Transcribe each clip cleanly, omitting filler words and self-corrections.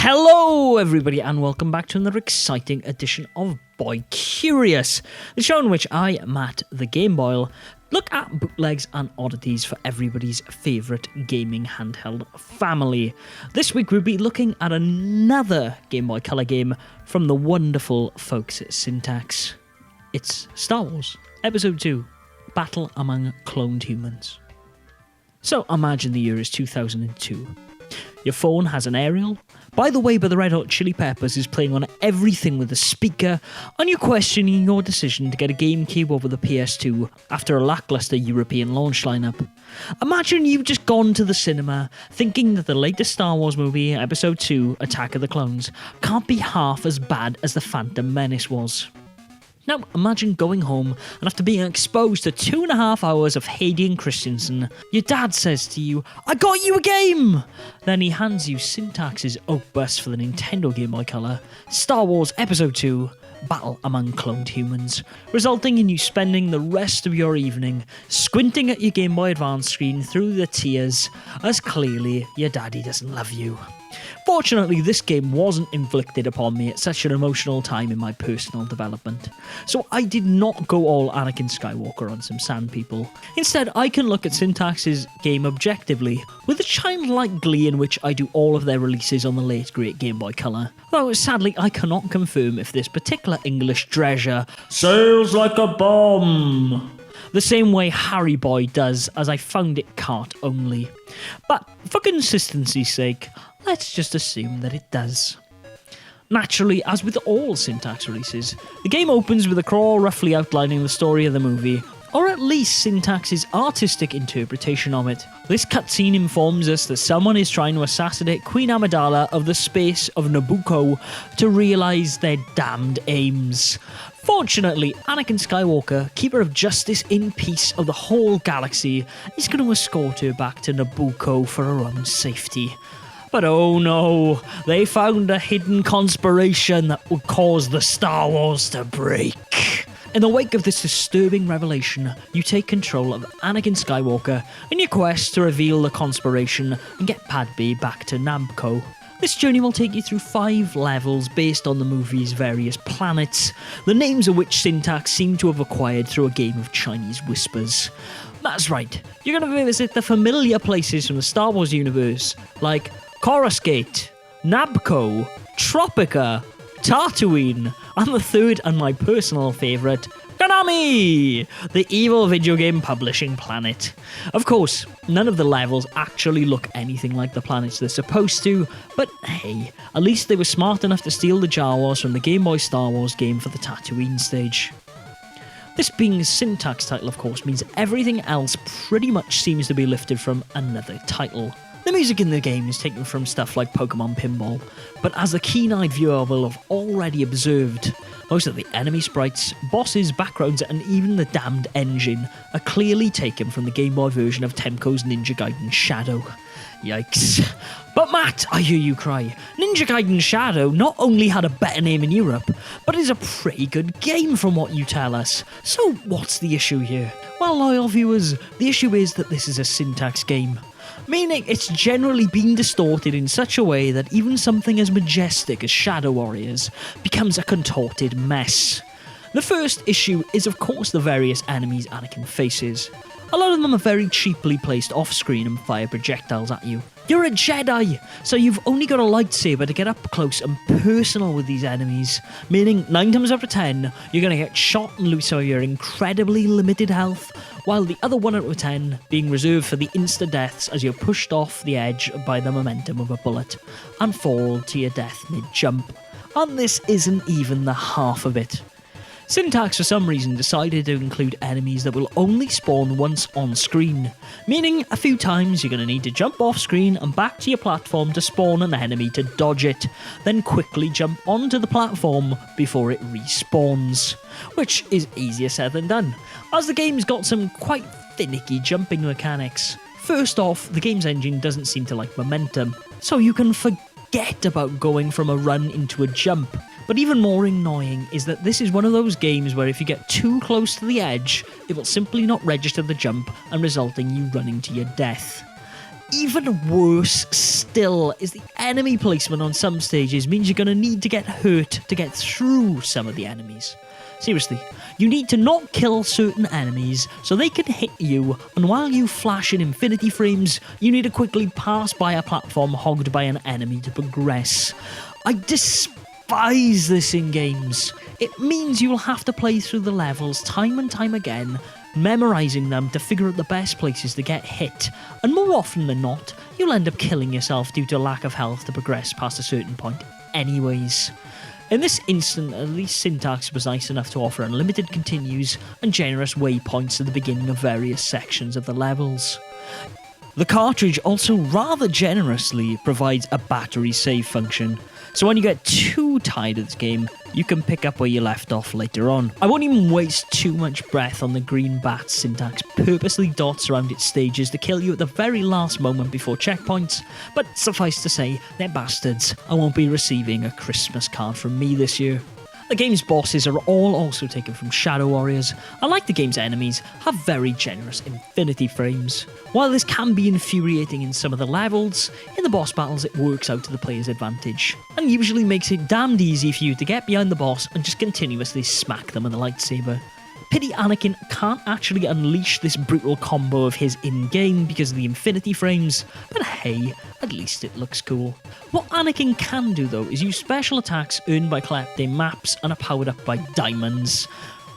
Hello everybody and welcome back to another exciting edition of Boy Curious, the show in which I, Matt the Game Boyle, look at bootlegs and oddities for everybody's favourite gaming handheld family. This week we'll be looking at another Game Boy Color game from the wonderful folks at Syntax. It's Star Wars, Episode 2, Battle Among Cloned Humans. So imagine the year is 2002. Your phone has an aerial. By the Way by the Red Hot Chili Peppers is playing on everything with a speaker, and you're questioning your decision to get a GameCube over the PS2 after a lackluster European launch lineup. Imagine you've just gone to the cinema thinking that the latest Star Wars movie, Episode 2, Attack of the Clones, can't be half as bad as The Phantom Menace was. Now, imagine going home and after being exposed to 2.5 hours of Hayden Christensen, your dad says to you, "I got you a game!" Then he hands you Syntax's opus for the Nintendo Game Boy Color, Star Wars Episode 2, Battle Among Cloned Humans, resulting in you spending the rest of your evening squinting at your Game Boy Advance screen through the tears, as clearly your daddy doesn't love you. Fortunately, this game wasn't inflicted upon me at such an emotional time in my personal development, so I did not go all Anakin Skywalker on some sand people. Instead, I can look at Syntax's game objectively, with a childlike glee in which I do all of their releases on the late great Game Boy Color, though sadly I cannot confirm if this particular English treasure sails like a bomb the same way Harry Boy does, as I found it cart only. But for consistency's sake, let's just assume that it does. Naturally, as with all Syntax releases, the game opens with a crawl roughly outlining the story of the movie, or at least Syntax's artistic interpretation of it. This cutscene informs us that someone is trying to assassinate Queen Amidala of the space of Nabooko to realise their damned aims. Fortunately, Anakin Skywalker, keeper of justice in peace of the whole galaxy, is going to escort her back to Nabooko for her own safety. But oh no, they found a hidden conspiration that would cause the Star Wars to break. In the wake of this disturbing revelation, you take control of Anakin Skywalker in your quest to reveal the conspiration and get Padme back to Nabooko. This journey will take you through 5 levels based on the movie's various planets, the names of which Syntax seem to have acquired through a game of Chinese whispers. That's right, you're going to visit the familiar places from the Star Wars universe, like Coruscant, Nabooko, Tropica, Tatooine, and the third and my personal favourite, Konami, the evil video game publishing planet. Of course, none of the levels actually look anything like the planets they're supposed to, but hey, at least they were smart enough to steal the Jawas from the Game Boy Star Wars game for the Tatooine stage. This being a Syntax title, of course, means everything else pretty much seems to be lifted from another title. The music in the game is taken from stuff like Pokemon Pinball, but as the keen-eyed viewer will have already observed, most of the enemy sprites, bosses, backgrounds, and even the damned engine are clearly taken from the Game Boy version of Temco's Ninja Gaiden Shadow. Yikes. But Matt, I hear you cry, Ninja Gaiden Shadow not only had a better name in Europe, but is a pretty good game from what you tell us. So what's the issue here? Well, loyal viewers, the issue is that this is a Syntax game, meaning it's generally been distorted in such a way that even something as majestic as Shadow Warriors becomes a contorted mess. The first issue is of course the various enemies Anakin faces. A lot of them are very cheaply placed off-screen and fire projectiles at you. You're a Jedi, so you've only got a lightsaber to get up close and personal with these enemies, meaning 9 times out of 10, you're going to get shot and lose some of your incredibly limited health, while the other 1 out of 10 being reserved for the insta-deaths as you're pushed off the edge by the momentum of a bullet and fall to your death mid-jump. And this isn't even the half of it. Syntax for some reason decided to include enemies that will only spawn once on screen, meaning a few times you're going to need to jump off screen and back to your platform to spawn an enemy to dodge it, then quickly jump onto the platform before it respawns, which is easier said than done, as the game's got some quite finicky jumping mechanics. First off, the game's engine doesn't seem to like momentum, so you can forget about going from a run into a jump. But even more annoying is that this is one of those games where if you get too close to the edge, it will simply not register the jump and result in you running to your death. Even worse still is the enemy placement on some stages means you're going to need to get hurt to get through some of the enemies. Seriously, you need to not kill certain enemies so they can hit you, and while you flash in infinity frames, you need to quickly pass by a platform hogged by an enemy to progress. I despise this in games. It means you will have to play through the levels time and time again, memorising them to figure out the best places to get hit, and more often than not, you'll end up killing yourself due to lack of health to progress past a certain point anyways. In this instant, at least Syntax was nice enough to offer unlimited continues and generous waypoints at the beginning of various sections of the levels. The cartridge also rather generously provides a battery save function, so when you get too tired of this game, you can pick up where you left off later on. I won't even waste too much breath on the green bat Syntax purposely dots around its stages to kill you at the very last moment before checkpoints, but suffice to say, they're bastards. I won't be receiving a Christmas card from me this year. The game's bosses are all also taken from Shadow Warriors, and like the game's enemies, have very generous infinity frames. While this can be infuriating in some of the levels, in the boss battles it works out to the player's advantage, and usually makes it damned easy for you to get behind the boss and just continuously smack them with a lightsaber. Pity Anakin can't actually unleash this brutal combo of his in-game because of the infinity frames, but hey, at least it looks cool. What Anakin can do though is use special attacks earned by collecting maps and are powered up by diamonds.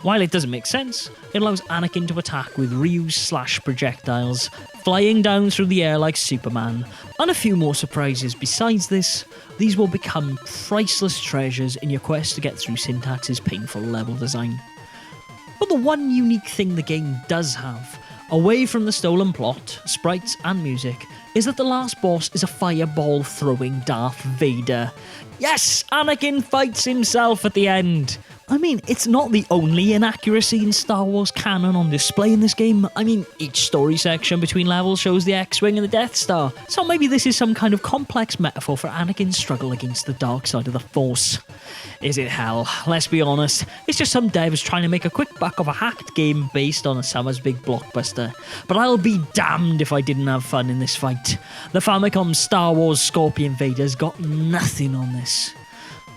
While it doesn't make sense, it allows Anakin to attack with Ryu/projectiles, flying down through the air like Superman, and a few more surprises besides this. These will become priceless treasures in your quest to get through Syntax's painful level design. But the one unique thing the game does have, away from the stolen plot, sprites and music, is that the last boss is a fireball-throwing Darth Vader. Yes, Anakin fights himself at the end. I mean, it's not the only inaccuracy in Star Wars canon on display in this game. I mean, each story section between levels shows the X-Wing and the Death Star, so maybe this is some kind of complex metaphor for Anakin's struggle against the dark side of the Force. Is it hell? Let's be honest, it's just some devs trying to make a quick buck of a hacked game based on a summer's big blockbuster. But I'll be damned if I didn't have fun in this fight. The Famicom Star Wars Scorpion Vader's got nothing on this.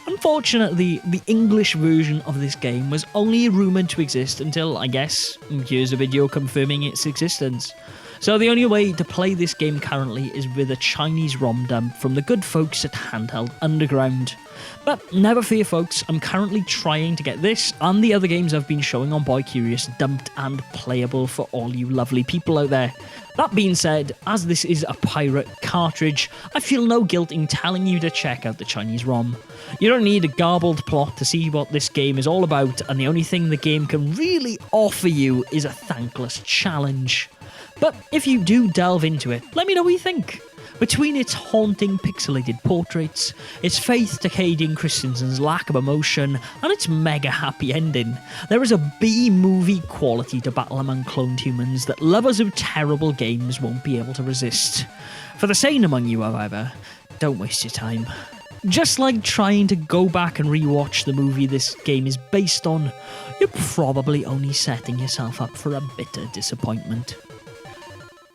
Unfortunately, the English version of this game was only rumoured to exist until, I guess, here's a video confirming its existence. So the only way to play this game currently is with a Chinese ROM dump from the good folks at Handheld Underground. But never fear folks, I'm currently trying to get this and the other games I've been showing on Boy Curious dumped and playable for all you lovely people out there. That being said, as this is a pirate cartridge, I feel no guilt in telling you to check out the Chinese ROM. You don't need a garbled plot to see what this game is all about, and the only thing the game can really offer you is a thankless challenge. But if you do delve into it, let me know what you think. Between its haunting pixelated portraits, its faith to Hayden Christensen's lack of emotion, and its mega happy ending, there is a B-movie quality to Battle Among Cloned Humans that lovers of terrible games won't be able to resist. For the sane among you, however, don't waste your time. Just like trying to go back and rewatch the movie this game is based on, you're probably only setting yourself up for a bitter disappointment.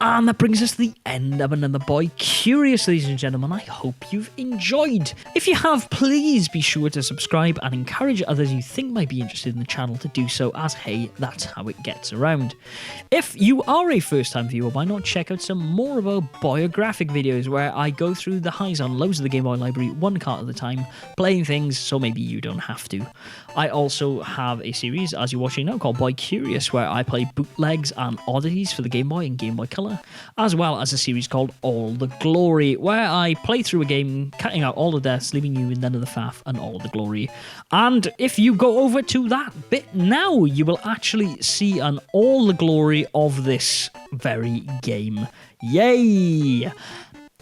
And that brings us to the end of another Boy Curious, ladies and gentlemen. I hope you've enjoyed. If you have, please be sure to subscribe and encourage others you think might be interested in the channel to do so, as hey, that's how it gets around. If you are a first-time viewer, why not check out some more of our Boyographic videos where I go through the highs and lows of the Game Boy library one cart at a time, playing things so maybe you don't have to. I also have a series, as you're watching now, called Boy Curious, where I play bootlegs and oddities for the Game Boy and Game Boy Color, as well as a series called All the Glory, where I play through a game, cutting out all the deaths, leaving you in none of the faff and all the glory. And if you go over to that bit now, you will actually see an all the glory of this very game. Yay!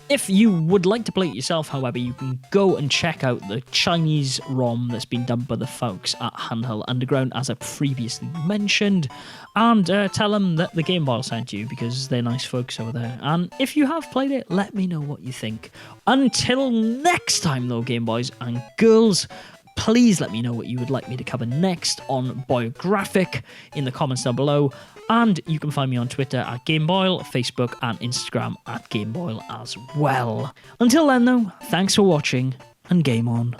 If you would like to play it yourself, however, you can go and check out the Chinese ROM that's been done by the folks at Handheld Underground, as I previously mentioned, and tell them that the Game Boyle sent you, because they're nice folks over there. And if you have played it, let me know what you think. Until next time, though, Game Boys and girls, please let me know what you would like me to cover next on Boyographic in the comments down below. And you can find me on Twitter at Game Boyle, Facebook and Instagram at Game Boyle as well. Until then though, thanks for watching and game on.